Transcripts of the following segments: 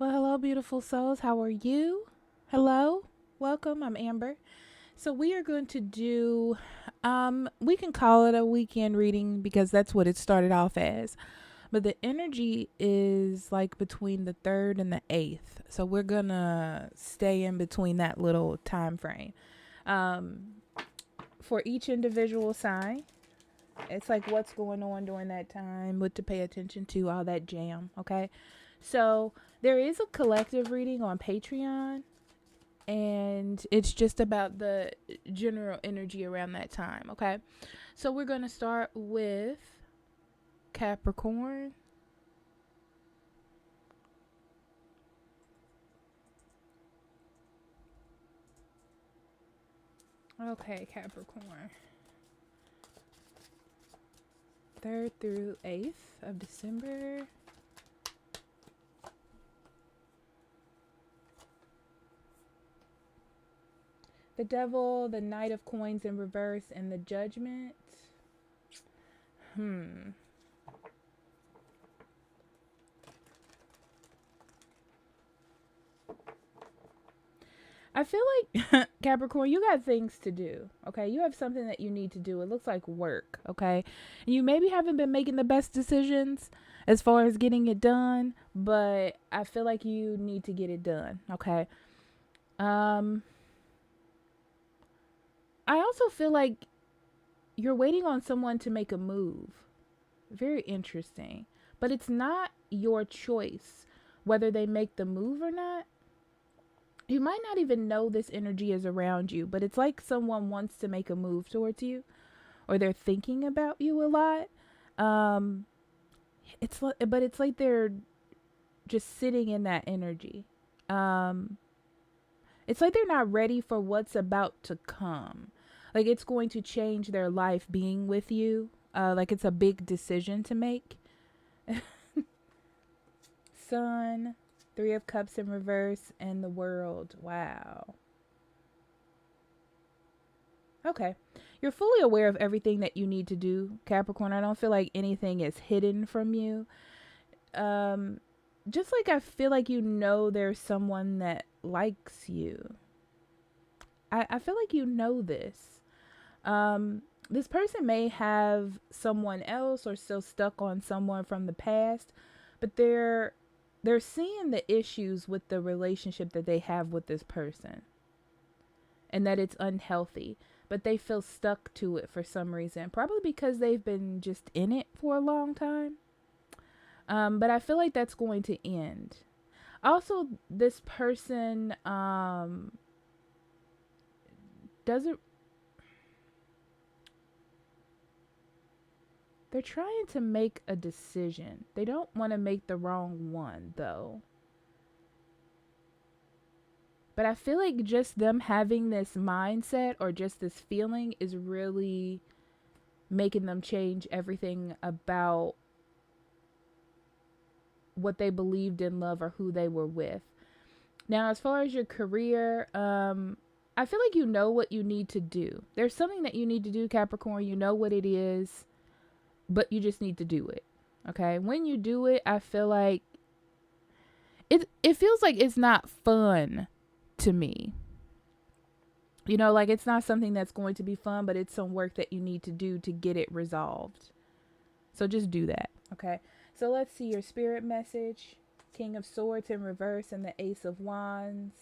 Well, hello, beautiful souls. How are you? Hello, welcome. I'm Amber. So we are going to do, we can call it a weekend reading because that's what it started off as. But the energy is like between the 3rd and the 8th. So we're gonna stay in between that little time frame. Um, for each individual sign, it's like what's going on during that time, what to pay attention to, all that jam. Okay. So there is a collective reading on Patreon, and it's just about the general energy around that time. Okay. So we're going to start with Capricorn. Okay, Capricorn. 3rd through 8th of December. The Devil, the Knight of Coins in reverse, and the Judgment. I feel like Capricorn, you got things to do. Okay, you have something that you need to do. It looks like work. Okay, and you maybe haven't been making the best decisions as far as getting it done, but I feel like you need to get it done. Okay. Um, I also feel like you're waiting on someone to make a move. Very interesting, but it's not your choice whether they make the move or not. You might not even know this energy is around you, but it's like someone wants to make a move towards you, or they're thinking about you a lot. Um, but it's like they're just sitting in that energy. Um, it's like they're not ready for what's about to come. Like it's going to change their life being with you. Like it's a big decision to make. Sun, 3 of Cups in reverse, and the World. Wow. Okay. You're fully aware of everything that you need to do, Capricorn. I don't feel like anything is hidden from you. Um, just like I feel like you know there's someone that likes you. I feel like you know this. This person may have someone else or still stuck on someone from the past, but they're seeing the issues with the relationship that they have with this person and that it's unhealthy, but they feel stuck to it for some reason, probably because they've been just in it for a long time. But I feel like that's going to end. Also, this person doesn't, they're trying to make a decision. They don't want to make the wrong one, though. But I feel like just them having this mindset or just this feeling is really making them change everything about what they believed in love or who they were with. Now, as far as your career, I feel like you know what you need to do. There's something that you need to do, Capricorn. You know what it is, but you just need to do it. Okay? When you do it, I feel like it feels like it's not fun to me. You know, like it's not something that's going to be fun, but it's some work that you need to do to get it resolved. So just do that. Okay? So let's see your spirit message. King of Swords in reverse and the Ace of Wands.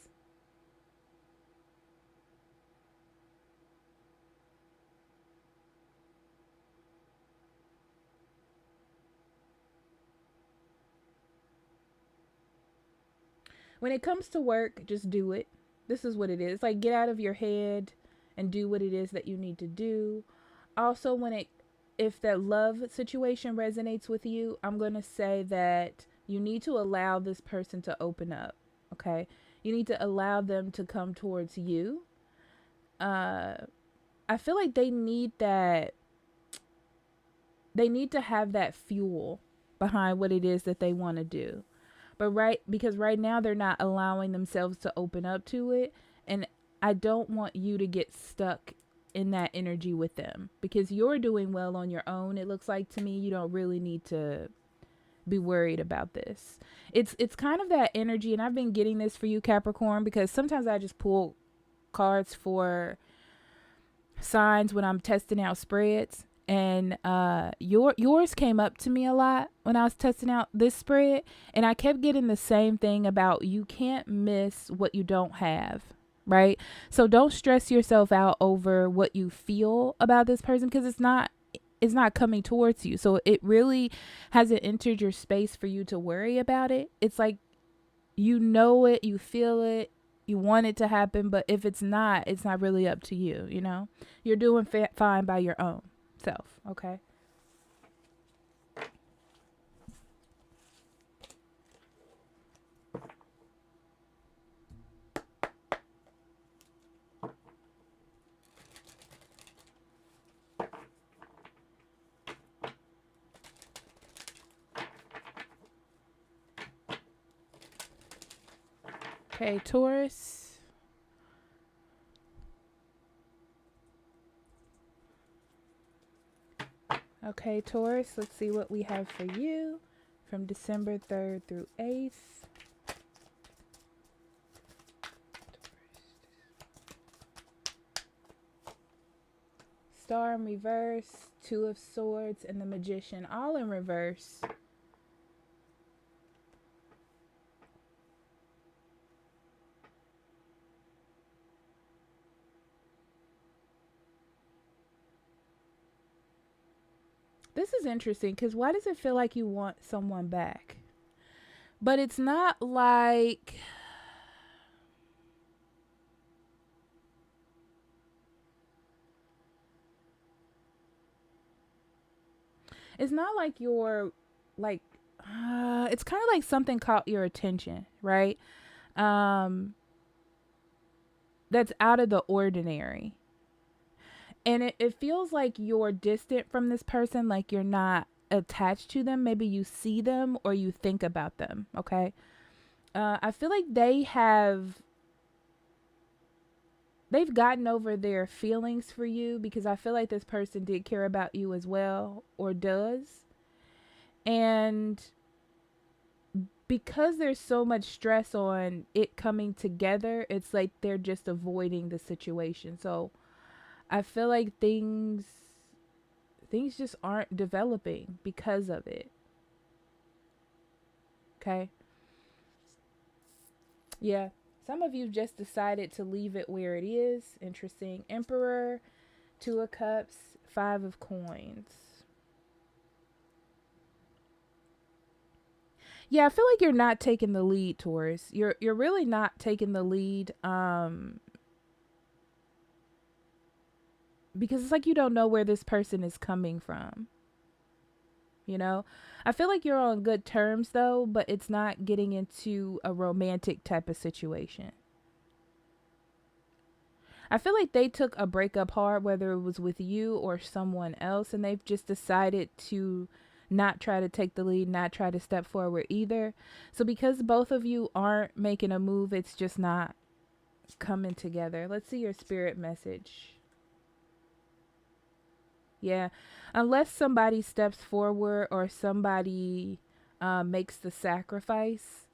When it comes to work, just do it. This is what it is. It's like get out of your head and do what it is that you need to do. Also, if that love situation resonates with you, I'm going to say that you need to allow this person to open up, okay? You need to allow them to come towards you. Uh I feel like they need to have that fuel behind what it is that they want to do. But because right now they're not allowing themselves to open up to it, and I don't want you to get stuck in that energy with them because you're doing well on your own. It looks like to me you don't really need to be worried about this. It's kind of that energy, and I've been getting this for you, Capricorn, because sometimes I just pull cards for signs when I'm testing out spreads, and yours came up to me a lot when I was testing out this spread, and I kept getting the same thing about you can't miss what you don't have, right? So don't stress yourself out over what you feel about this person, because it's not coming towards you. So it really hasn't entered your space for you to worry about it. It's like, you know it, you feel it, you want it to happen, but if it's not really up to you, you know? You're doing fine by your own self, okay? Okay, Taurus. Okay, Taurus, let's see what we have for you from December 3rd through 8th. Star in reverse, Two of Swords, and the Magician, all in reverse. This is interesting because why does it feel like you want someone back? But it's not like... It's not like you're like... it's kind of like something caught your attention, right? That's out of the ordinary. And it feels like you're distant from this person, like you're not attached to them. Maybe you see them or you think about them, okay? I feel like they've gotten over their feelings for you, because I feel like this person did care about you as well, or does. And because there's so much stress on it coming together, it's like they're just avoiding the situation. So I feel like things just aren't developing because of it. Okay? Yeah. Some of you just decided to leave it where it is. Interesting. Emperor, Two of Cups, Five of Coins. Yeah, I feel like you're not taking the lead, Taurus. You're really not taking the lead. Because it's like you don't know where this person is coming from. You know? I feel like you're on good terms though, but it's not getting into a romantic type of situation. I feel like they took a breakup hard, whether it was with you or someone else, and they've just decided to not try to take the lead, not try to step forward either. So because both of you aren't making a move, it's just not coming together. Let's see your spirit message. Yeah, unless somebody steps forward or somebody makes the sacrifice,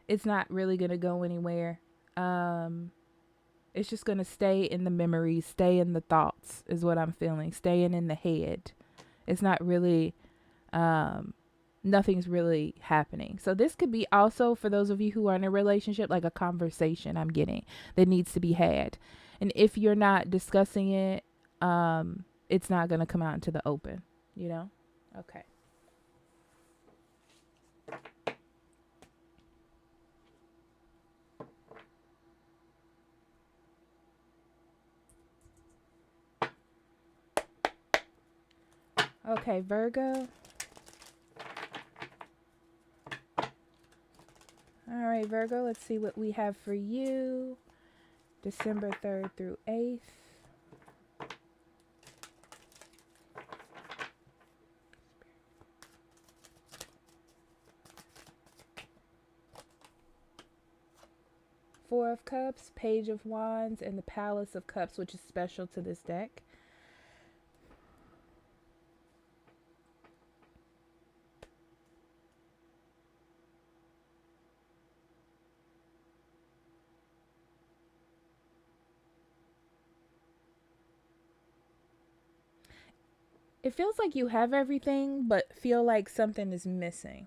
it's not really going to go anywhere. It's just going to stay in the memories, stay in the thoughts is what I'm feeling, staying in the head. It's not really, nothing's really happening. So this could be also, for those of you who are in a relationship, like a conversation I'm getting that needs to be had. And if you're not discussing it, it's not going to come out into the open, you know? Okay. Okay, Virgo. All right, Virgo, let's see what we have for you. December 3rd through 8th. Four of Cups, Page of Wands, and the Palace of Cups, which is special to this deck. It feels like you have everything, but feel like something is missing.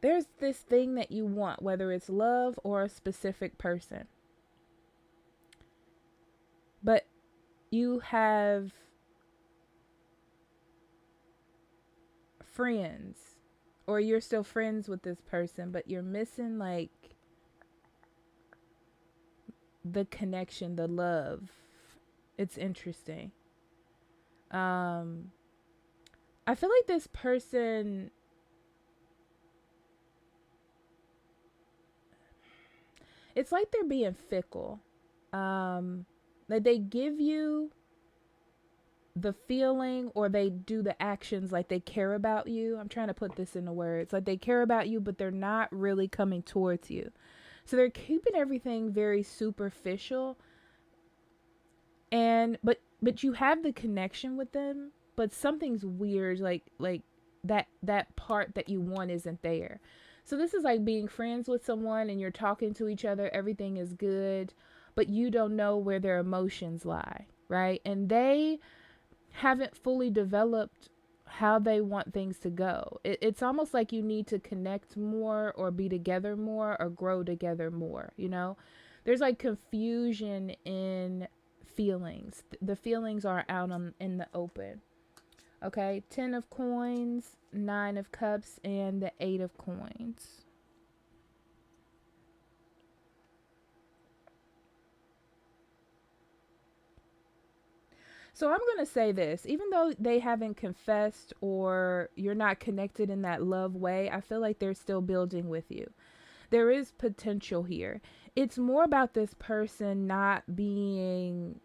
There's this thing that you want, whether it's love or a specific person. But you have friends, or you're still friends with this person, but you're missing like the connection, the love. It's interesting. I feel like this person, it's like they're being fickle. That they give you the feeling, or they do the actions like they care about you. I'm trying to put this into words. Like they care about you, but they're not really coming towards you. So they're keeping everything very superficial. And but you have the connection with them, but something's weird, like that part that you want isn't there. So this is like being friends with someone and you're talking to each other, everything is good, but you don't know where their emotions lie, right? And they haven't fully developed how they want things to go. It's almost like you need to connect more, or be together more, or grow together more, you know? There's like confusion in feelings. The feelings are out in the open. Okay, 10 of coins, 9 of cups, and the 8 of coins. So I'm going to say this, even though they haven't confessed or you're not connected in that love way, I feel like they're still building with you. There is potential here. It's more about this person not being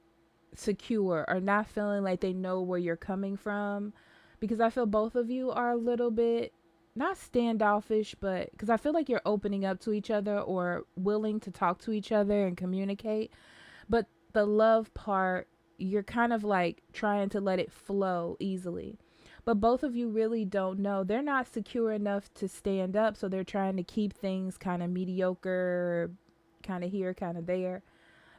secure, or not feeling like they know where you're coming from, because I feel both of you are a little bit not standoffish, but because I feel like you're opening up to each other or willing to talk to each other and communicate, but the love part, you're kind of like trying to let it flow easily. But both of you really don't know. They're not secure enough to stand up, so they're trying to keep things kind of mediocre, kind of here, kind of there.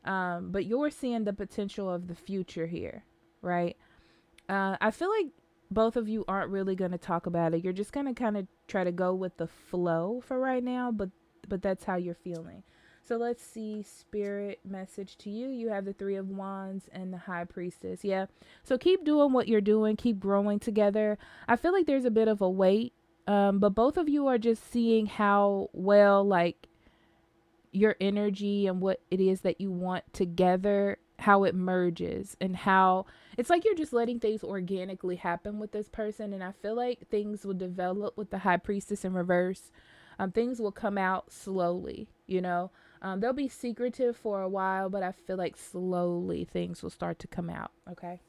But you're seeing the potential of the future here, right? I feel like both of you aren't really going to talk about it. You're just going to kind of try to go with the flow for right now, but that's how you're feeling. So let's see, spirit message to you. You have the 3 of wands and the high priestess. Yeah. So keep doing what you're doing. Keep growing together. I feel like there's a bit of a wait. But both of you are just seeing how well, like, your energy and what it is that you want together, how it merges, and how it's like you're just letting things organically happen with this person. And I feel like things will develop with the high priestess in reverse. Things will come out slowly, you know. They'll be secretive for a while, but I feel like slowly things will start to come out. Okay.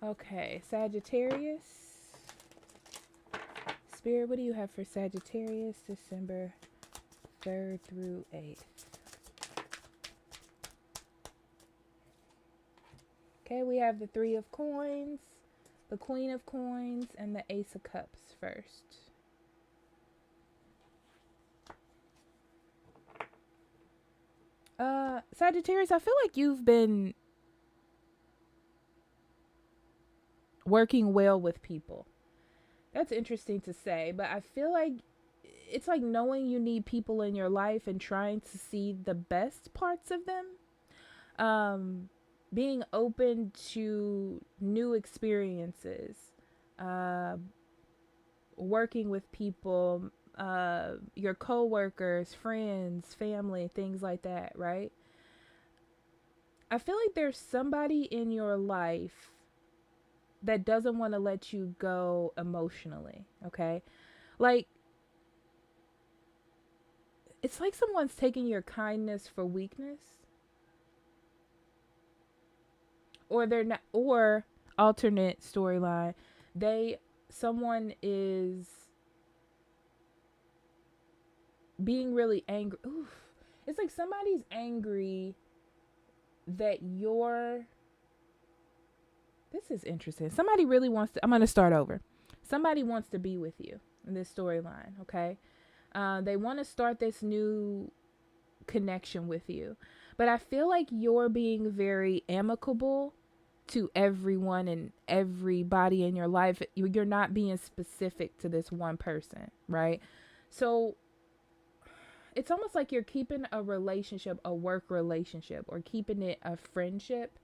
Okay, Sagittarius. Spirit, what do you have for Sagittarius, December 3rd through 8th? Okay, we have the 3 of coins, the Queen of coins, and the Ace of cups first. Sagittarius, I feel like you've been working well with people. That's interesting to say, but I feel like it's like knowing you need people in your life and trying to see the best parts of them. Being open to new experiences, uh, working with people, your coworkers, friends, family, things like that, right? I feel like there's somebody in your life that doesn't want to let you go emotionally, okay? Like, it's like someone's taking your kindness for weakness, or they're not, or alternate storyline, they someone is being really angry. Oof. It's like somebody's angry that you're This is interesting. Somebody really wants to, I'm going to start over. Somebody wants to be with you in this storyline, okay? They want to start this new connection with you. But I feel like you're being very amicable to everyone and everybody in your life. You're not being specific to this one person, right? So it's almost like you're keeping a relationship, a work relationship, or keeping it a friendship.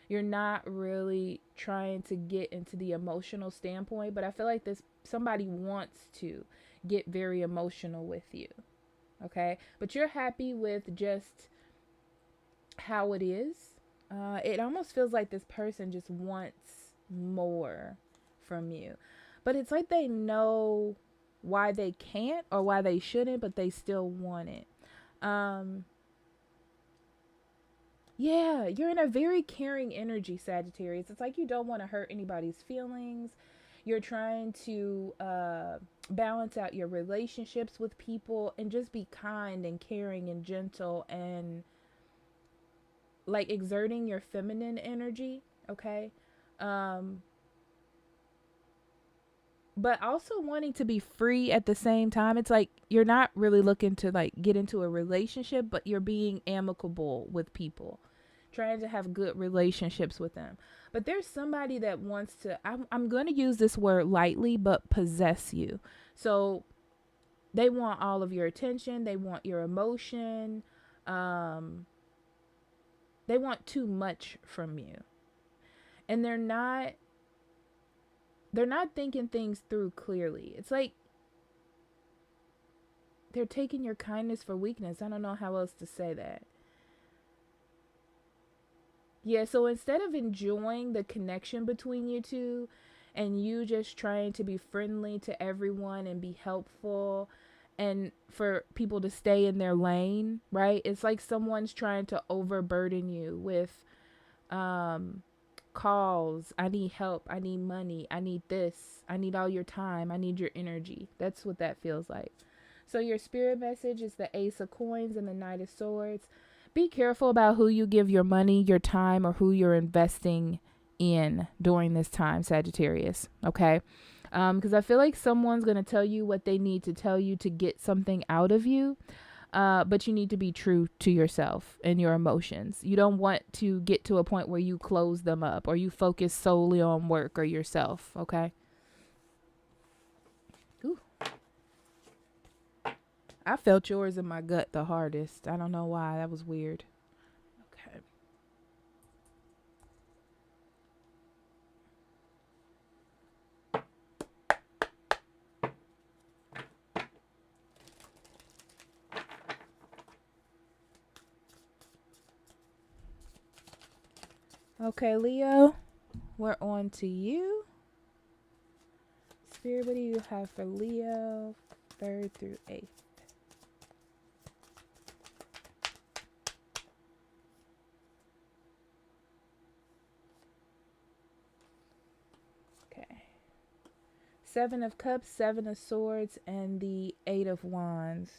You're not really trying to get into the emotional standpoint, but I feel like this somebody wants to get very emotional with you. Okay? But you're happy with just how it is. It almost feels like this person just wants more from you. But it's like they know why they can't or why they shouldn't, but they still want it. Yeah, you're in a very caring energy, Sagittarius. It's like you don't want to hurt anybody's feelings. You're trying to balance out your relationships with people and just be kind and caring and gentle and like exerting your feminine energy, okay? But also wanting to be free at the same time. It's like you're not really looking to like get into a relationship, but you're being amicable with people, trying to have good relationships with them. But there's somebody that wants to, I'm going to use this word lightly, but possess you. So they want all of your attention. They want your emotion. They want too much from you. And they're not thinking things through clearly. It's like they're taking your kindness for weakness. I don't know how else to say that. Yeah, so instead of enjoying the connection between you two and you just trying to be friendly to everyone and be helpful and for people to stay in their lane, right? It's like someone's trying to overburden you with calls. I need help. I need money. I need this. I need all your time. I need your energy. That's what that feels like. So your spirit message is the Ace of Coins and the Knight of Swords. Be careful about who you give your money, your time, or who you're investing in during this time, Sagittarius. Okay? Because I feel like someone's going to tell you what they need to tell you to get something out of you. But you need to be true to yourself and your emotions. You don't want to get to a point where you close them up or you focus solely on work or yourself. Okay? Ooh. I felt yours in my gut the hardest. I don't know why. That was weird. Okay. Okay, Leo, we're on to you. Spirit, what do you have for Leo, 3rd through 8th? Okay. 7 of Cups, 7 of Swords, and the 8 of Wands.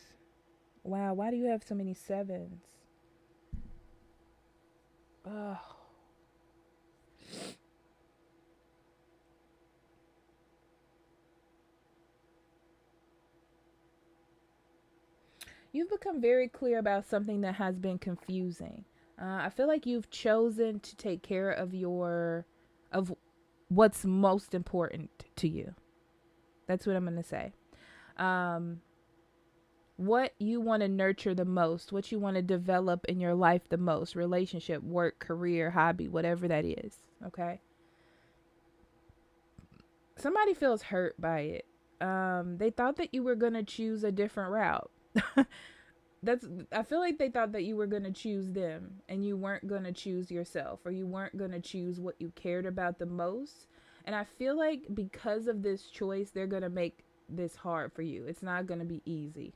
Wow, why do you have so many 7s? Oh. You've become very clear about something that has been confusing. I feel like you've chosen to take care of of what's most important to you. That's what I'm going to say. What you want to nurture the most, what you want to develop in your life the most, relationship, work, career, hobby, whatever that is. Okay. Somebody feels hurt by it. They thought that you were going to choose a different route. I feel like they thought that you were going to choose them and you weren't going to choose yourself, or you weren't going to choose what you cared about the most. And I feel like because of this choice, they're going to make this hard for you. It's not going to be easy.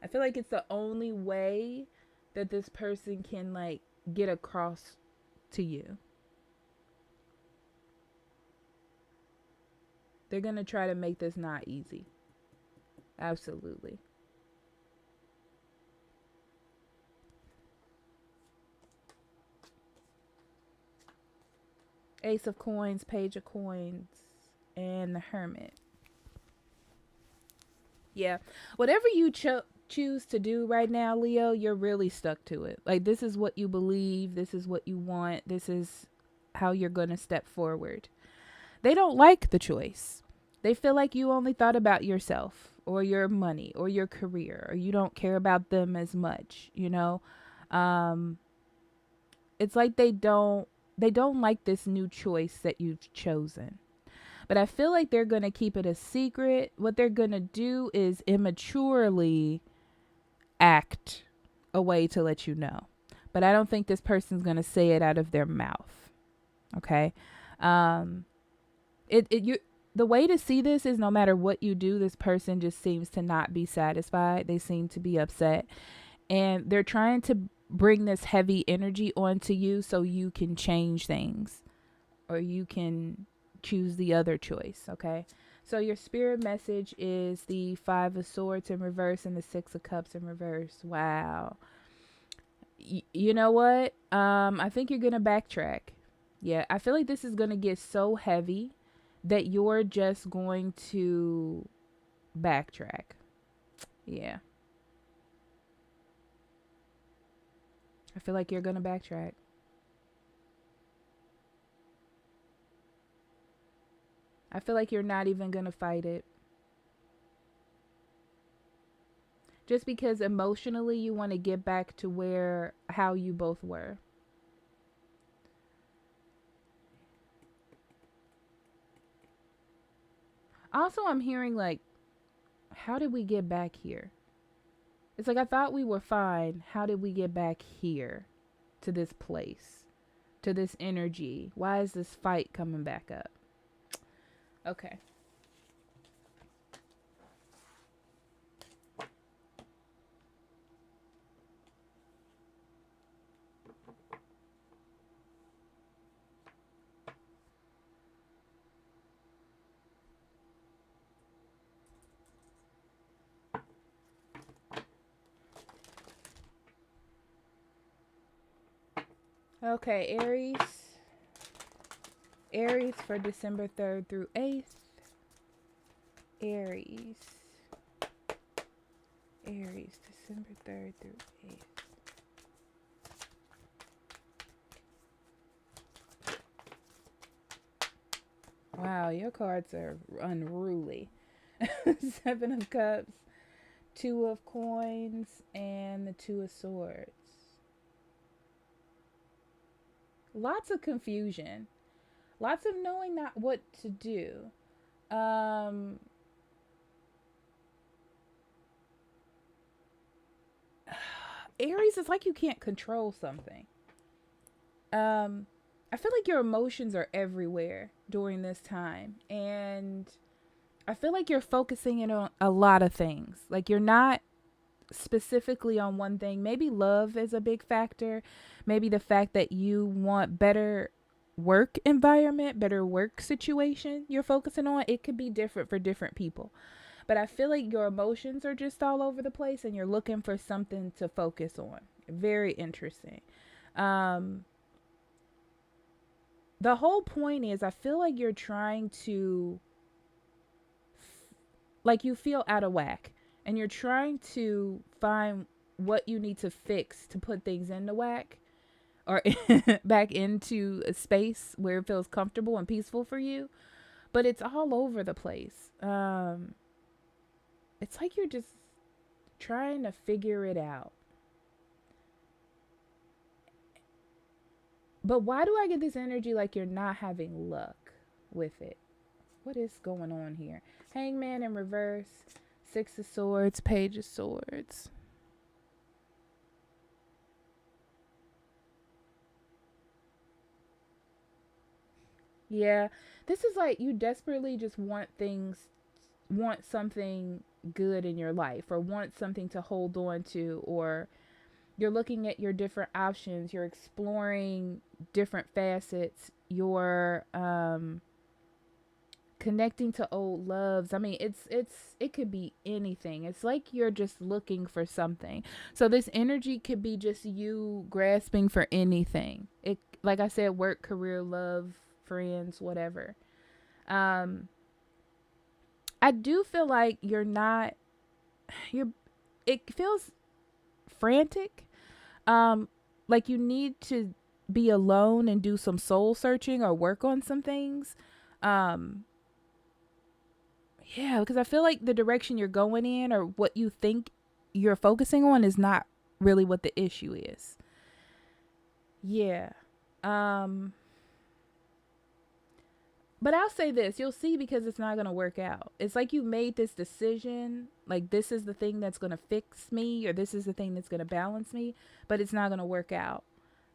I feel like it's the only way that this person can like get across to you. They're going to try to make this not easy. Absolutely. Ace of Coins, Page of Coins, and the Hermit. Yeah. Whatever you choose to do right now, Leo, you're really stuck to it. Like, this is what you believe. This is what you want. This is how you're going to step forward. They don't like the choice. They feel like you only thought about yourself or your money or your career, or you don't care about them as much, you know? It's like they don't like this new choice that you've chosen. But I feel like they're going to keep it a secret. What they're going to do is immaturely act a way to let you know. But I don't think this person's going to say it out of their mouth. Okay? The way to see this is no matter what you do, this person just seems to not be satisfied. They seem to be upset. And they're trying to bring this heavy energy onto you so you can change things. Or you can choose the other choice, okay? So your spirit message is the 5 of Swords in reverse and the 6 of Cups in reverse. Wow. You know what? I think you're going to backtrack. Yeah, I feel like this is going to get so heavy that you're just going to backtrack. Yeah. I feel like you're going to backtrack. I feel like you're not even going to fight it. Just because emotionally you want to get back to how you both were. Also, I'm hearing like, how did we get back here? It's like, I thought we were fine. How did we get back here? To this place? To this energy? Why is this fight coming back up? Okay. Okay, Aries. Aries for December 3rd through 8th. Aries, December 3rd through 8th. Wow, your cards are unruly. 7 of Cups, 2 of Coins, and the 2 of Swords. Lots of confusion. Lots of knowing not what to do. Aries, it's like you can't control something. I feel like your emotions are everywhere during this time. And I feel like you're focusing in on a lot of things. Like, you're not specifically on one thing. Maybe love is a big factor. Maybe the fact that you want better work environment, better work situation you're focusing on. It could be different for different people. But I feel like your emotions are just all over the place and you're looking for something to focus on. Very interesting. The whole point is, I feel like you're trying to, like, you feel out of whack and you're trying to find what you need to fix to put things into whack or back into a space where it feels comfortable and peaceful for you. But it's all over the place. It's like you're just trying to figure it out. But why do I get this energy like you're not having luck with it? What is going on here? Hangman in reverse. 6 of Swords. Page of Swords. Yeah. This is like you desperately just want something good in your life, or want something to hold on to, or you're looking at your different options, you're exploring different facets, you're connecting to old loves. I mean, it could be anything. It's like you're just looking for something. So this energy could be just you grasping for anything. It, like I said, work, career, love, friends, whatever. I do feel like it feels frantic. Like you need to be alone and do some soul searching or work on some things. Um, yeah, because I feel like the direction you're going in or what you think you're focusing on is not really what the issue is. Yeah. Um, but I'll say this, you'll see because it's not going to work out. It's like you made this decision, like this is the thing that's going to fix me or this is the thing that's going to balance me, but it's not going to work out.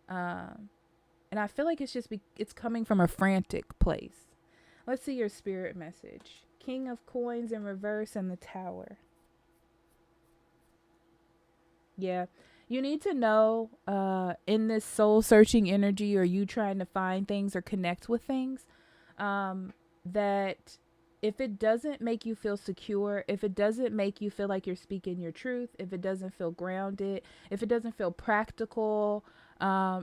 And I feel like it's coming from a frantic place. Let's see your spirit message. King of Coins in reverse and the Tower. Yeah. You need to know in this soul searching energy or you trying to find things or connect with things, that if it doesn't make you feel secure, if it doesn't make you feel like you're speaking your truth, if it doesn't feel grounded, if it doesn't feel practical,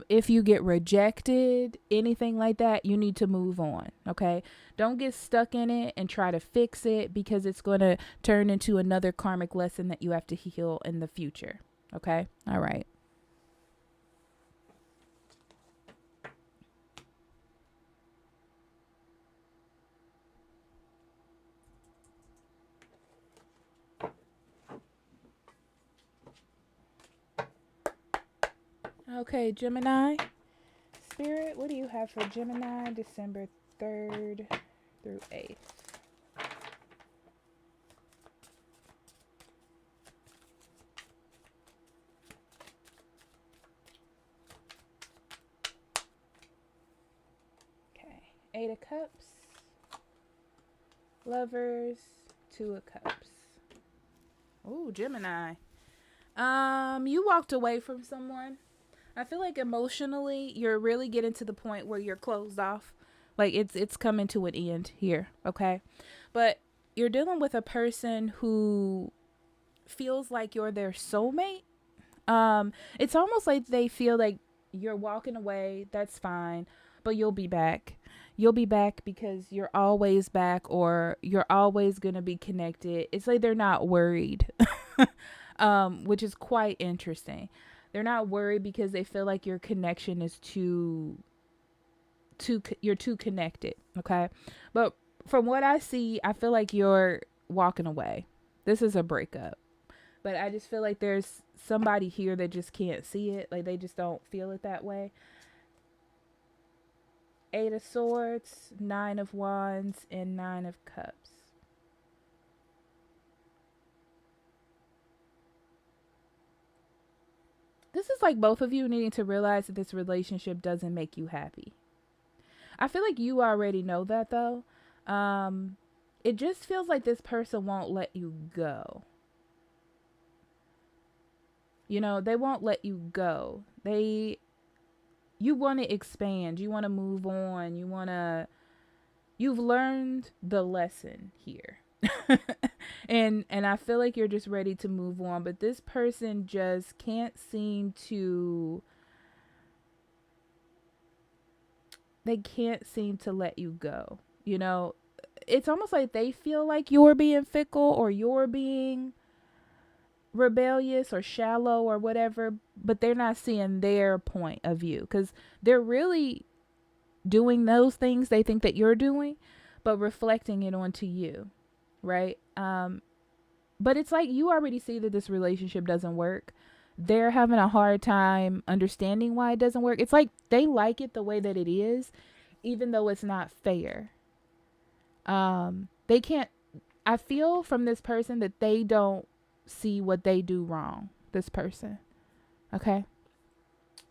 if you get rejected, anything like that, you need to move on. Okay. Don't get stuck in it and try to fix it because it's going to turn into another karmic lesson that you have to heal in the future. Okay. All right. Okay, Gemini. Spirit, what do you have for Gemini, December 3rd through 8th? Okay, 8 of Cups, Lovers, 2 of Cups. Ooh, Gemini. You walked away from someone. I feel like emotionally, you're really getting to the point where you're closed off. Like it's coming to an end here, okay? But you're dealing with a person who feels like you're their soulmate. It's almost like they feel like you're walking away, that's fine, but you'll be back. You'll be back because you're always back or you're always going to be connected. It's like they're not worried. Which is quite interesting. They're not worried because they feel like your connection is you're too connected, okay? But from what I see, I feel like you're walking away. This is a breakup. But I just feel like there's somebody here that just can't see it. Like they just don't feel it that way. 8 of Swords, 9 of Wands, and 9 of Cups. This is like both of you needing to realize that this relationship doesn't make you happy. I feel like you already know that though. It just feels like this person won't let you go. You know, they won't let you go. You want to expand. You want to move on. You've learned the lesson here. and I feel like you're just ready to move on, but this person just can't seem to let you go. You know, it's almost like they feel like you're being fickle or you're being rebellious or shallow or whatever, but they're not seeing their point of view because they're really doing those things they think that you're doing, but reflecting it onto you, right? But it's like you already see that this relationship doesn't work. They're having a hard time understanding why it doesn't work. It's like they like it the way that it is, even though it's not fair. They can't, I feel from this person that they don't see what they do wrong, this person. Okay.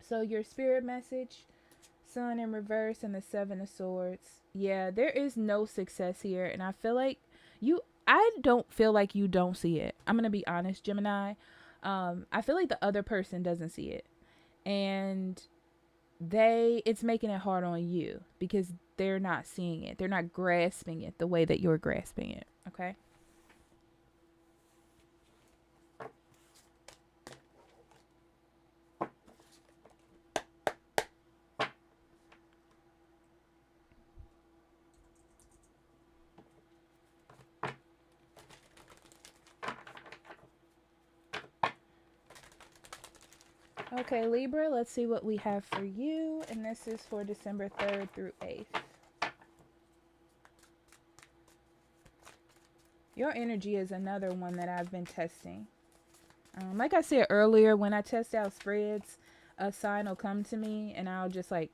So your spirit message, Sun in reverse and the 7 of Swords. Yeah, there is no success here. And I feel like I don't feel like you don't see it. I'm going to be honest, Gemini. I feel like the other person doesn't see it. And it's making it hard on you because they're not seeing it. They're not grasping it the way that you're grasping it. Okay. Okay, Libra, let's see what we have for you. And this is for December 3rd through 8th. Your energy is another one that I've been testing. Like I said earlier, when I test out spreads, a sign will come to me and I'll just like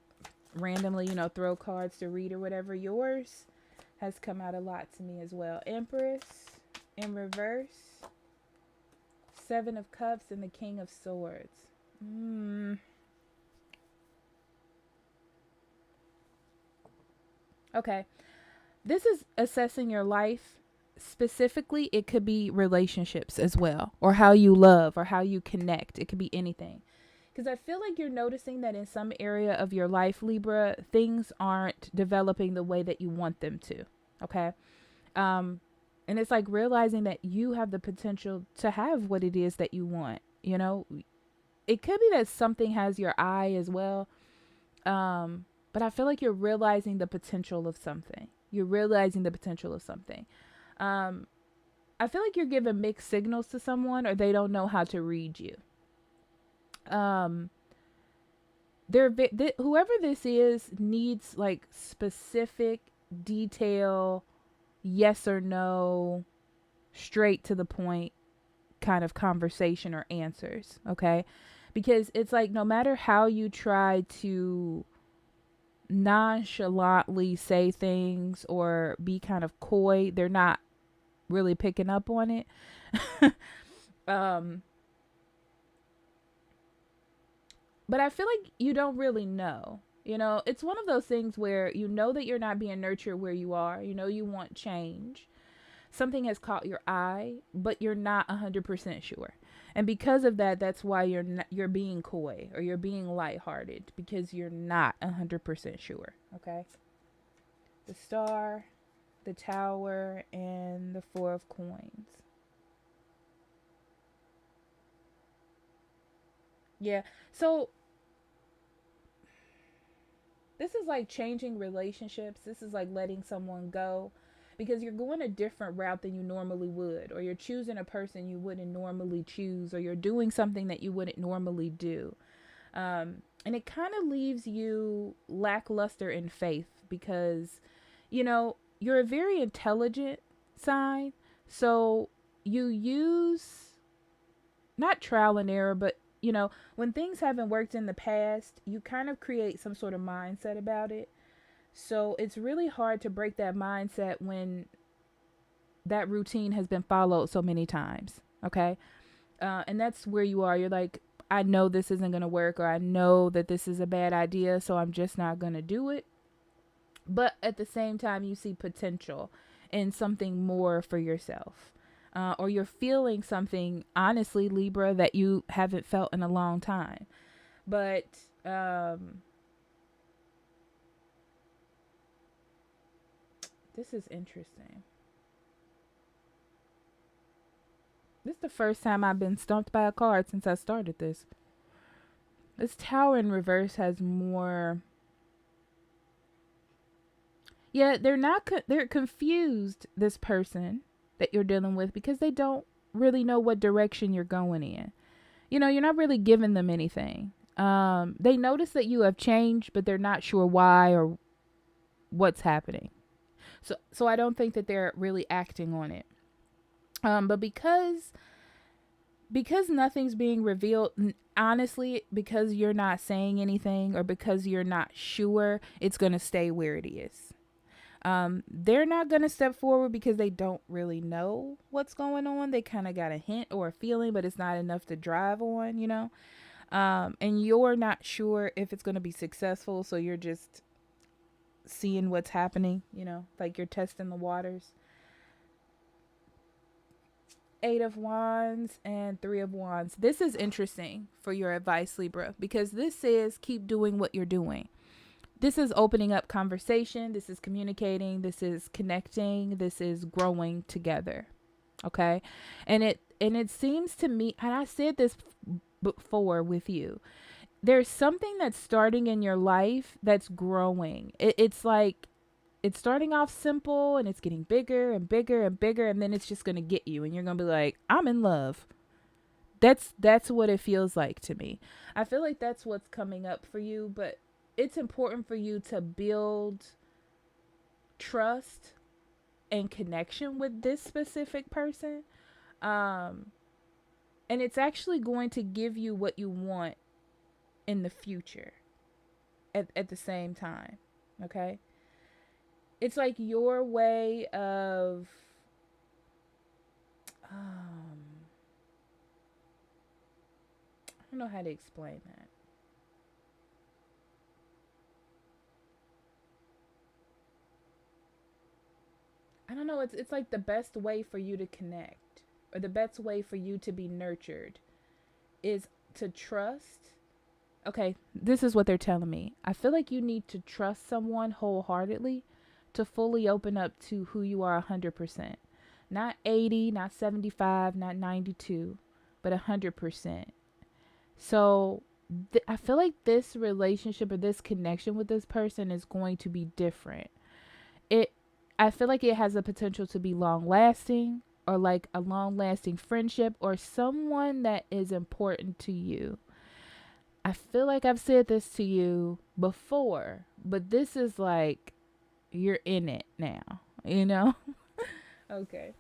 randomly, throw cards to read or whatever. Yours has come out a lot to me as well. Empress in reverse, Seven of Cups, and the King of Swords. Okay. This is assessing your life. Specifically, it could be relationships as well, or how you love, or how you connect. It could be anything. Because I feel like you're noticing that in some area of your life, Libra, things aren't developing the way that you want them to. Okay. And it's like realizing that you have the potential to have what it is that you want. It could be that something has your eye as well. But I feel like you're realizing the potential of something. You're realizing the potential of something. I feel like you're giving mixed signals to someone, or they don't know how to read you. Whoever this is needs like specific detail, yes or no, straight to the point kind of conversation or answers. Okay. Because it's like, no matter how you try to nonchalantly say things or be kind of coy, they're not really picking up on it. But I feel like you don't really know. It's one of those things where that you're not being nurtured where you are. You want change. Something has caught your eye, but you're not 100% sure. And because of that, that's why you're being coy, or you're being lighthearted, because you're not 100% sure. Okay? The Star, the Tower, and the Four of Coins. Yeah. So this is like changing relationships. This is like letting someone go, because you're going a different route than you normally would, or you're choosing a person you wouldn't normally choose, or you're doing something that you wouldn't normally do. And it kind of leaves you lackluster in faith, because, you're a very intelligent sign. So you use not trial and error, but when things haven't worked in the past, you kind of create some sort of mindset about it. So it's really hard to break that mindset when that routine has been followed so many times. Okay. And that's where you are. You're like, I know this isn't going to work, or I know that this is a bad idea, so I'm just not going to do it. But at the same time, you see potential in something more for yourself. Or you're feeling something, honestly, Libra, that you haven't felt in a long time. But this is interesting. This is the first time I've been stumped by a card since I started this. This Tower in reverse has more. Yeah, they're confused, this person that you're dealing with, because they don't really know what direction you're going in. You're not really giving them anything. They notice that you have changed, but they're not sure why or what's happening. So I don't think that they're really acting on it. But because nothing's being revealed, honestly, because you're not saying anything, or because you're not sure, it's going to stay where it is. They're not going to step forward because they don't really know what's going on. They kind of got a hint or a feeling, but it's not enough to drive on. And you're not sure if it's going to be successful. So you're just seeing what's happening, like you're testing the waters. Eight of Wands and Three of Wands. This is interesting for your advice, Libra, because this says keep doing what you're doing. This is opening up conversation. This is communicating. This is connecting. This is growing together. Okay. And it seems to me, and I said this before with you, there's something that's starting in your life that's growing. It's like, it's starting off simple and it's getting bigger and bigger and bigger. And then it's just going to get you, and you're going to be like, I'm in love. That's what it feels like to me. I feel like that's what's coming up for you, but it's important for you to build trust and connection with this specific person. Um and it's actually going to give you what you want in the future at the same time. Okay? It's like your way of I don't know how to explain that. I don't know, it's like the best way for you to connect, or the best way for you to be nurtured is to trust. Okay, this is what they're telling me. I feel like you need to trust someone wholeheartedly to fully open up to who you are 100%. Not 80, not 75, not 92, but 100%. So I feel like this relationship or this connection with this person is going to be different. It I feel like it has the potential to be long lasting, or like a long lasting friendship, or someone that is important to you. I feel like I've said this to you before, but this is like you're in it now, you know? Okay.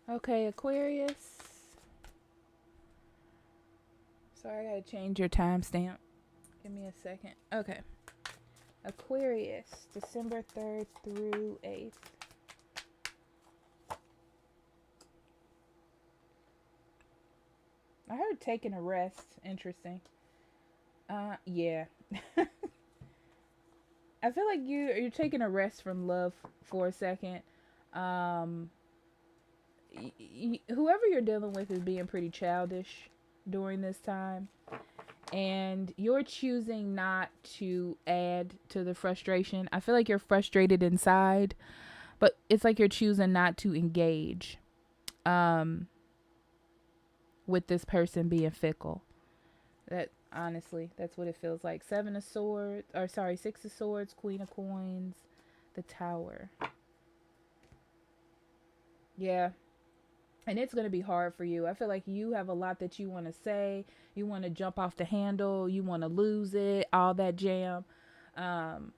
Okay, Aquarius. Sorry, I gotta change your timestamp. Give me a second. Okay. Aquarius, December 3rd through 8th. I heard taking a rest. Interesting. Yeah. I feel like you're taking a rest from love for a second. Um, whoever you're dealing with is being pretty childish during this time, and you're choosing not to add to the frustration. I feel like you're frustrated inside, but it's like you're choosing not to engage um with this person being fickle. That honestly, that's what it feels like. 6 of swords, Queen of coins, the Tower. Yeah. And it's going to be hard for you. I feel like you have a lot that you want to say. You want to jump off the handle. You want to lose it, all that jam. Um,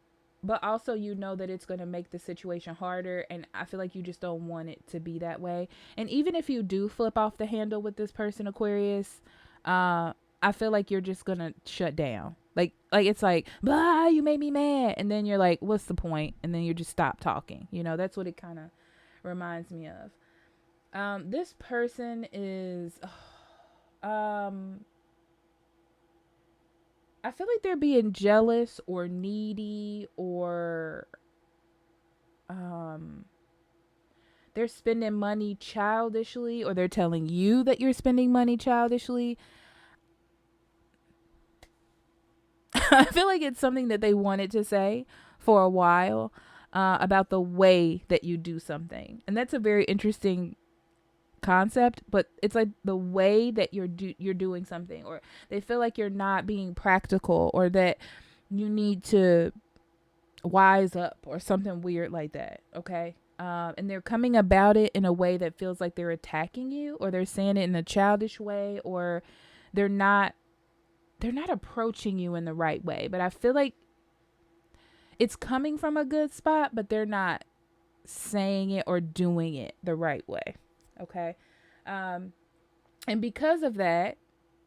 but also, you know that it's going to make the situation harder. And I feel like you just don't want it to be that way. And even if you do flip off the handle with this person, Aquarius, I feel like you're just going to shut down. Like it's like, blah, you made me mad. And then you're like, what's the point? And then you just stop talking. You know, that's what it kind of reminds me of. This person is, um, I feel like they're being jealous or needy, or, um, they're spending money childishly, or they're telling you that you're spending money childishly. I feel like it's something that they wanted to say for a while, about the way that you do something. And that's a very interesting concept, but it's like the way that you're doing something, or they feel like you're not being practical, or that you need to wise up, or something weird like that. Okay. And they're coming about it in a way that feels like they're attacking you, or they're saying it in a childish way, or they're not they're not approaching you in the right way. But I feel like it's coming from a good spot, but they're not saying it or doing it the right way. Okay. Um, and because of that,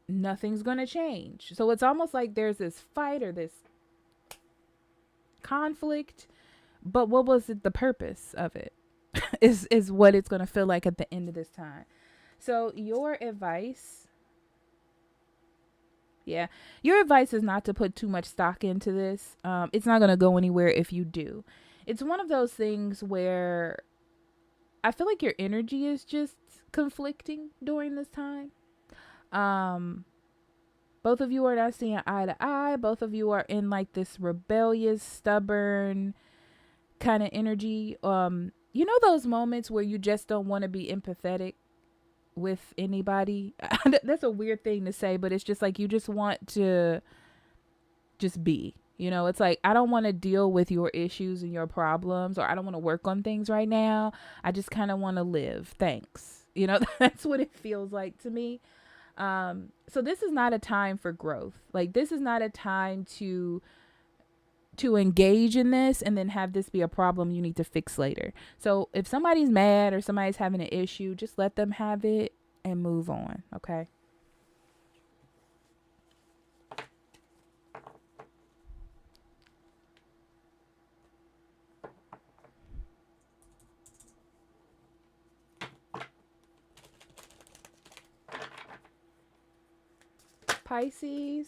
nothing's going to change. So it's almost like there's this fight or this conflict, but what was it, the purpose of it? is what it's going to feel like at the end of this time. So your advice, yeah, your advice is not to put too much stock into this. It's not going to go anywhere if you do. It's one of those things where I feel like your energy is just conflicting during this time. Um, both of you are not seeing eye to eye. Both of you are in like this rebellious, stubborn kind of energy. You know those moments where you just don't want to be empathetic, with anybody. That's a weird thing to say, but it's just like you just want to just be. It's like, I don't want to deal with your issues and your problems, or I don't want to work on things right now. I just kind of want to live. Thanks. That's what it feels like to me. So this is not a time for growth. Like, this is not a time to engage in this and then have this be a problem you need to fix later. So if somebody's mad or somebody's having an issue, just let them have it and move on. Okay. Pisces.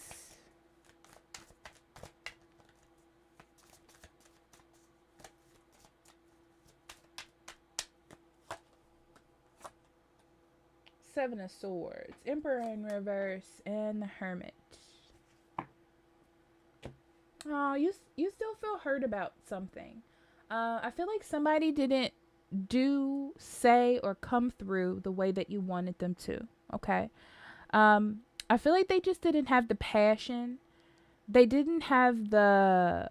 Seven of Swords, Emperor in reverse, and the Hermit. Oh, you still feel hurt about something. I feel like somebody didn't say, or come through the way that you wanted them to. Okay. I feel like they just didn't have the passion. They didn't have the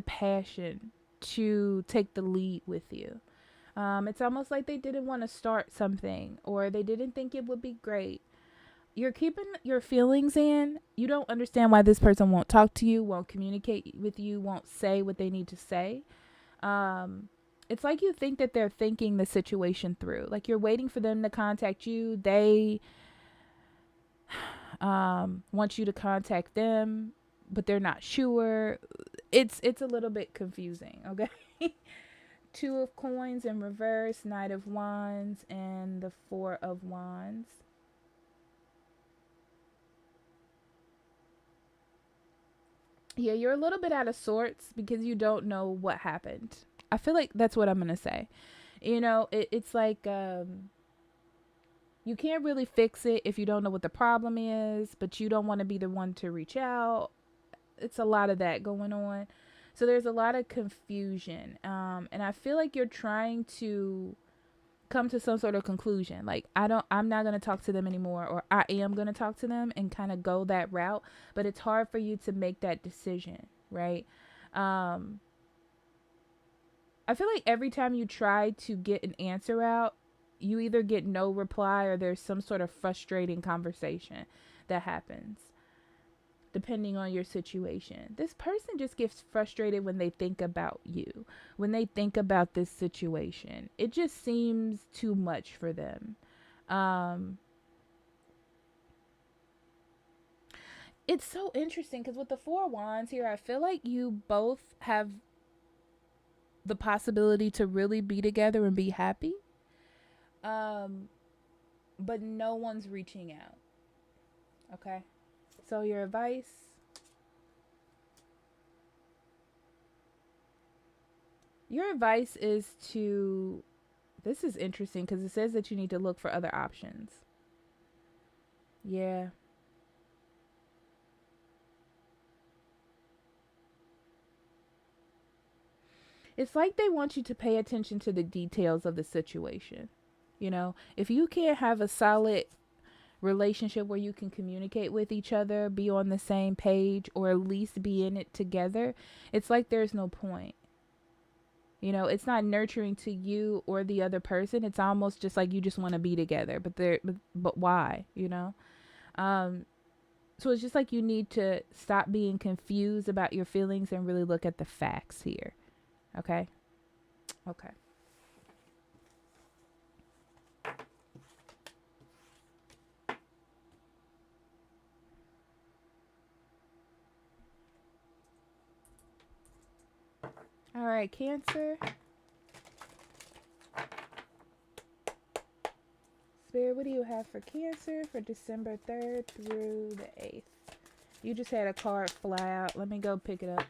passion to take the lead with you. It's almost like they didn't want to start something, or they didn't think it would be great. You're keeping your feelings in. You don't understand why this person won't talk to you, won't communicate with you, won't say what they need to say. It's like you think that they're thinking the situation through. Like, you're waiting for them to contact you. They want you to contact them, but they're not sure. It's a little bit confusing, okay? Two of Coins in reverse, Knight of Wands, and the Four of Wands. Yeah, you're a little bit out of sorts because you don't know what happened. I feel like that's what I'm going to say. It's like you can't really fix it if you don't know what the problem is, but you don't want to be the one to reach out. It's a lot of that going on. So there's a lot of confusion. And I feel like you're trying to come to some sort of conclusion. Like, I'm not going to talk to them anymore, or I am going to talk to them, and kind of go that route. But it's hard for you to make that decision, right? I feel like every time you try to get an answer out, you either get no reply, or there's some sort of frustrating conversation that happens, depending on your situation. This person just gets frustrated when they think about you, when they think about this situation. It just seems too much for them. It's so interesting because with the Four of Wands here, I feel like you both have the possibility to really be together and be happy. But no one's reaching out. Okay. So your advice: is to, this is interesting because it says that you need to look for other options. Yeah. It's like they want you to pay attention to the details of the situation. If you can't have a solid relationship where you can communicate with each other, be on the same page, or at least be in it together, it's like there's no point. It's not nurturing to you or the other person. It's almost just like you just want to be together, but why? So it's just like you need to stop being confused about your feelings and really look at the facts here. Okay? Okay. All right, Cancer. Spirit, what do you have for Cancer for December 3rd through the 8th? You just had a card fly out. Let me go pick it up.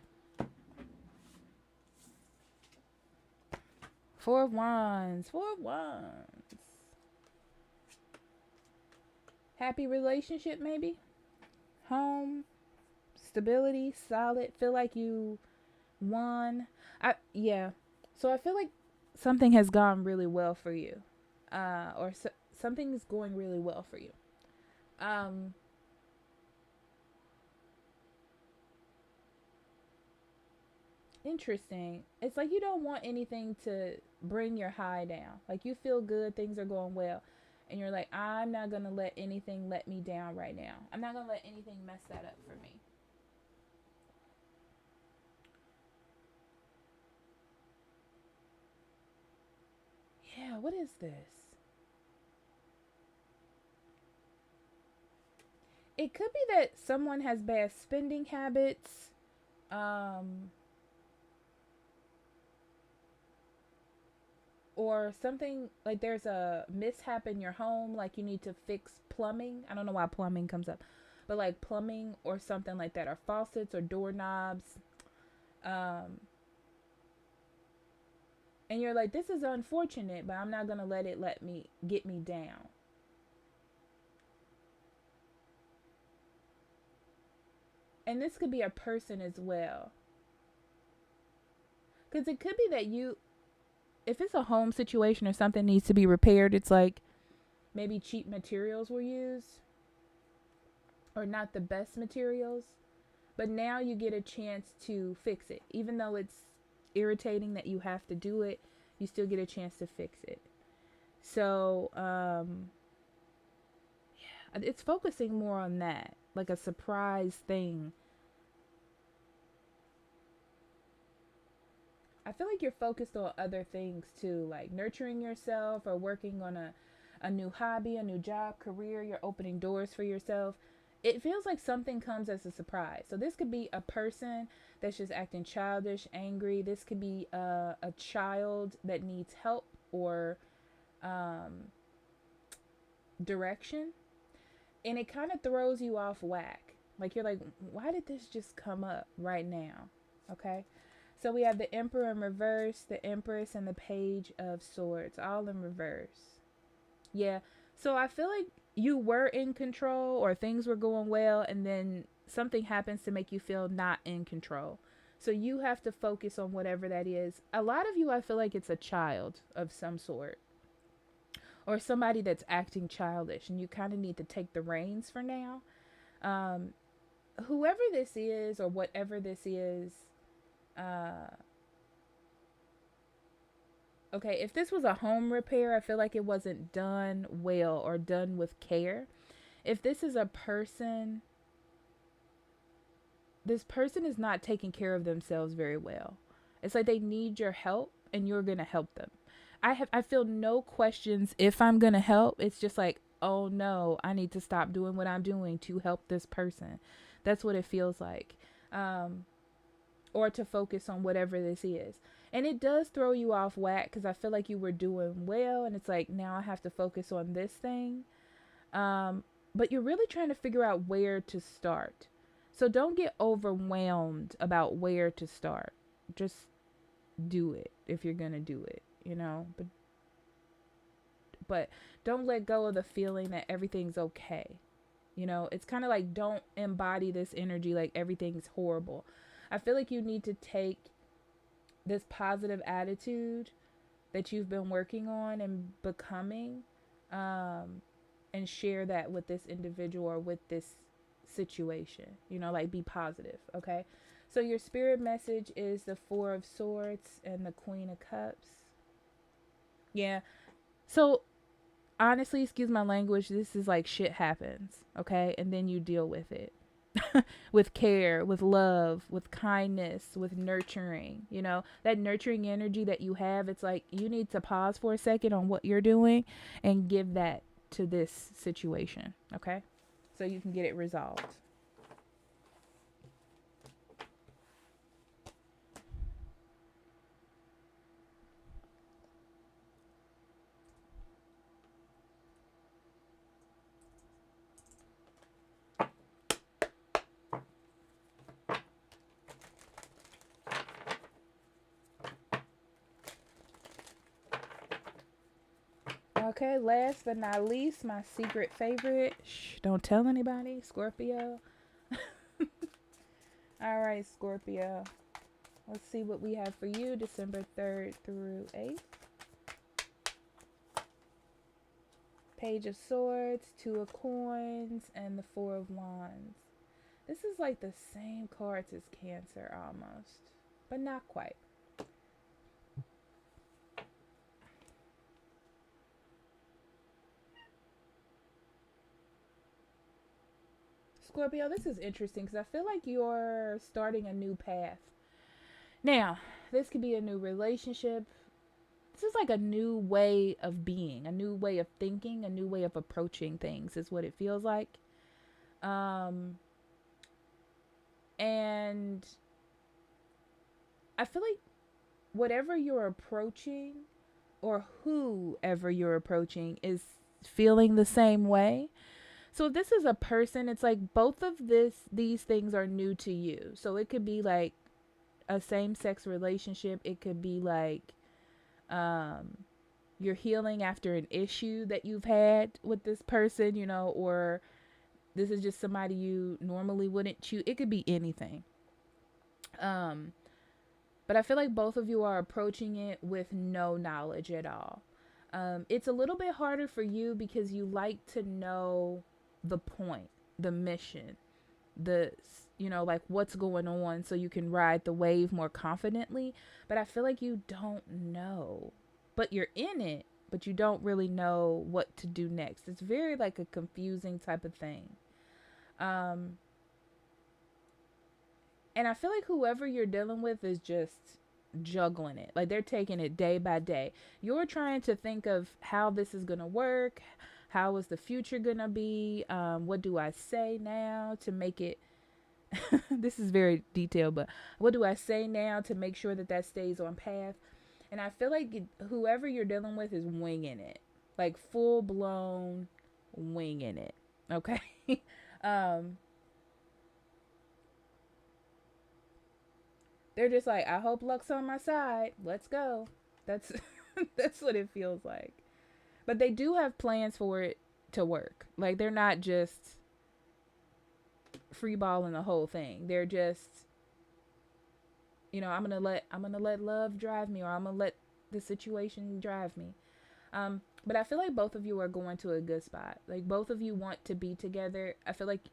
Four of Wands. Four of Wands. Happy relationship, maybe? Home. Stability. Solid. Feel like you won. Yeah. So I feel like something has gone really well for you. or something is going really well for you. Um, Interesting. It's like you don't want anything to bring your high down. Like you feel good, things are going well, and you're like, I'm not gonna let anything let me down right now. I'm not gonna let anything mess that up for me. Yeah, what is this? It could be that someone has bad spending habits. Um, or something like there's a mishap in your home, like you need to fix plumbing. I don't know why plumbing comes up, but like plumbing or something like that, or faucets or doorknobs. Um, and you're like, this is unfortunate, but I'm not gonna let it let me get me down. And this could be a person as well, because it could be that you, if it's a home situation or something needs to be repaired, it's like maybe cheap materials were used or not the best materials. But now you get a chance to fix it. Even though it's irritating that you have to do it, you still get a chance to fix it. So, yeah, it's focusing more on that, like a surprise thing. I feel like you're focused on other things too, like nurturing yourself or working on a new hobby, a new job, career. You're opening doors for yourself. It feels like something comes as a surprise. So this could be a person that's just acting childish, angry. This could be a child that needs help or um, direction. And it kind of throws you off whack. Like you're like, why did this just come up right now? Okay. So we have the Emperor in reverse, the Empress, and the Page of Swords, all in reverse. Yeah. So I feel like you were in control or things were going well, and then something happens to make you feel not in control. So you have to focus on whatever that is. A lot of you, I feel like it's a child of some sort or somebody that's acting childish, and you kind of need to take the reins for now. Um, Whoever this is or whatever this is, uh, okay, if this was a home repair, I feel like it wasn't done well or done with care. If this is a person, this person is not taking care of themselves very well. It's like they need your help and you're going to help them. I feel no questions if I'm going to help. It's just like, "Oh no, I need to stop doing what I'm doing to help this person." That's what it feels like. Um or to focus on whatever this is. And it does throw you off whack because I feel like you were doing well and it's like now I have to focus on this thing. But you're really trying to figure out where to start. So don't get overwhelmed about where to start. Just do it if you're going to do it, you know? But don't let go of the feeling that everything's okay. You know, it's kind of like don't embody this energy like everything's horrible. I feel like you need to take this positive attitude that you've been working on and becoming, um, and share that with this individual or with this situation. You know, like be positive, okay? So your spirit message is the Four of Swords and the Queen of Cups. Yeah. So honestly, excuse my language, this is like shit happens, okay? And then you deal with it. With care, with love, with kindness, with nurturing. You know, that nurturing energy that you have, it's like you need to pause for a second on what you're doing and give that to this situation, okay? So you can get it resolved. Okay, last but not least, my secret favorite. Shh, don't tell anybody. Scorpio. All right, Scorpio. Let's see what we have for you December 3rd through 8th. Page of Swords, Two of Coins, and the Four of Wands. This is like the same cards as Cancer almost, but not quite. Scorpio, this is interesting because I feel like you're starting a new path. Now, this could be a new relationship. This is like a new way of being, a new way of thinking, a new way of approaching things is what it feels like. And I feel like whatever you're approaching or whoever you're approaching is feeling the same way. So if this is a person, it's like both of these things are new to you. So it could be like a same-sex relationship. It could be like you're healing after an issue that you've had with this person, you know, or this is just somebody you normally wouldn't choose. It could be anything. But I feel like both of you are approaching it with no knowledge at all. It's a little bit harder for you because you like to know the point, the mission, like what's going on so you can ride the wave more confidently. But I feel like you don't know, but you're in it, but you don't really know what to do next. It's very like a confusing type of thing. And I feel like whoever you're dealing with is just juggling it. Like they're taking it day by day. You're trying to think of how this is going to work. How is the future going to be? What do I say now to make it? This is very detailed, but what do I say now to make sure that stays on path? And I feel like whoever you're dealing with is winging it. Like full blown winging it. Okay. They're just like, I hope luck's on my side. Let's go. That's that's what it feels like. But they do have plans for it to work. Like they're not just free balling the whole thing. They're just, I'm gonna let love drive me, or I'm gonna let the situation drive me. But I feel like both of you are going to a good spot. Like both of you want to be together. I feel like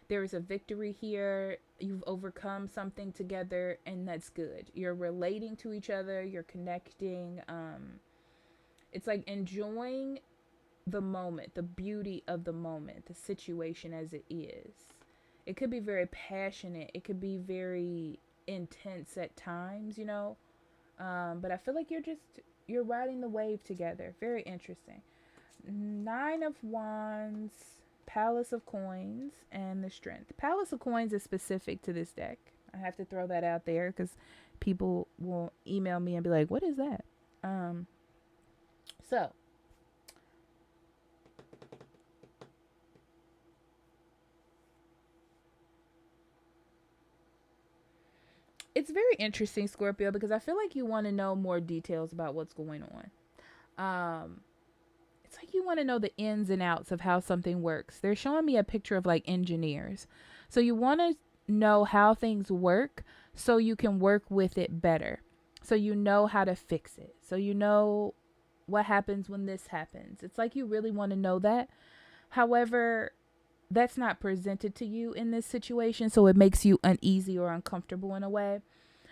there is a victory here. You've overcome something together, and that's good. You're relating to each other. You're connecting. It's like enjoying the moment, the beauty of the moment, the situation as it is. It could be very passionate. It could be very intense at times, But I feel like you're riding the wave together. Very interesting. 9 of Wands, Palace of Coins, and the Strength. Palace of Coins is specific to this deck. I have to throw that out there because people will email me and be like, what is that? So it's very interesting, Scorpio, because I feel like you want to know more details about what's going on. It's like you want to know the ins and outs of how something works. They're showing me a picture of like engineers. So you want to know how things work so you can work with it better. So you know how to fix it. So you know what happens when this happens. It's like you really want to know that. However, that's not presented to you in this situation, so it makes you uneasy or uncomfortable in a way.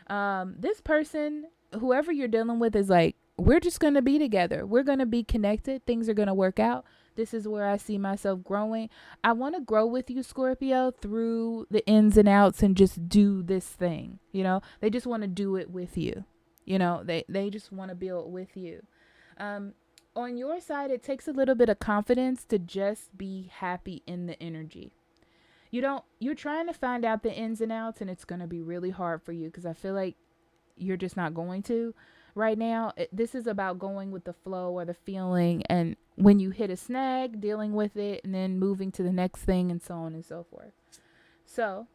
This person, whoever you're dealing with, is like, we're just going to be together. We're going to be connected. Things are going to work out. This is where I see myself growing. I want to grow with you, Scorpio, through the ins and outs and just do this thing. They just want to do it with you. They just want to build with you. On your side, it takes a little bit of confidence to just be happy in the energy. You're trying to find out the ins and outs, and it's going to be really hard for you because I feel like you're just not going to right now. This is about going with the flow or the feeling, and when you hit a snag, dealing with it, and then moving to the next thing, and so on and so forth. So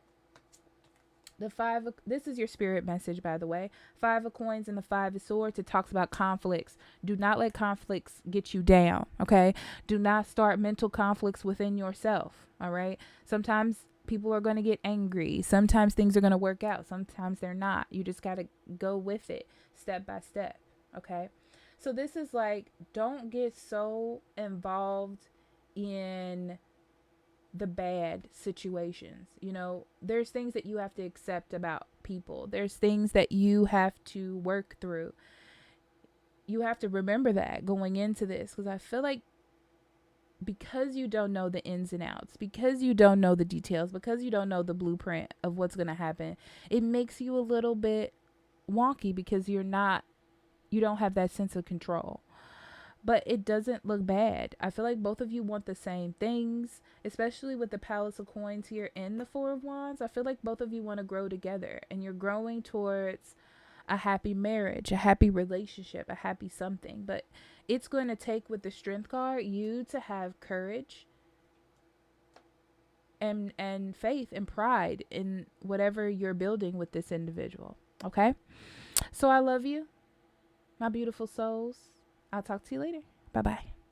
this is your spirit message, by the way. 5 of Coins and the 5 of Swords. It talks about conflicts. Do not let conflicts get you down. Okay. Do not start mental conflicts within yourself. All right. Sometimes people are going to get angry. Sometimes things are going to work out. Sometimes they're not. You just got to go with it step by step. Okay. So this is like, don't get so involved in the bad situations. You know, there's things that you have to accept about people. There's things that you have to work through. You have to remember that going into this, because I feel like because you don't know the ins and outs, because you don't know the details, because you don't know the blueprint of what's going to happen, it makes you a little bit wonky because you don't have that sense of control. But it doesn't look bad. I feel like both of you want the same things, especially with the Palace of Coins here and the Four of Wands. I feel like both of you want to grow together, and you're growing towards a happy marriage, a happy relationship, a happy something. But it's going to take, with the Strength card, you to have courage and faith and pride in whatever you're building with this individual. Okay? So I love you, my beautiful souls. I'll talk to you later. Bye-bye.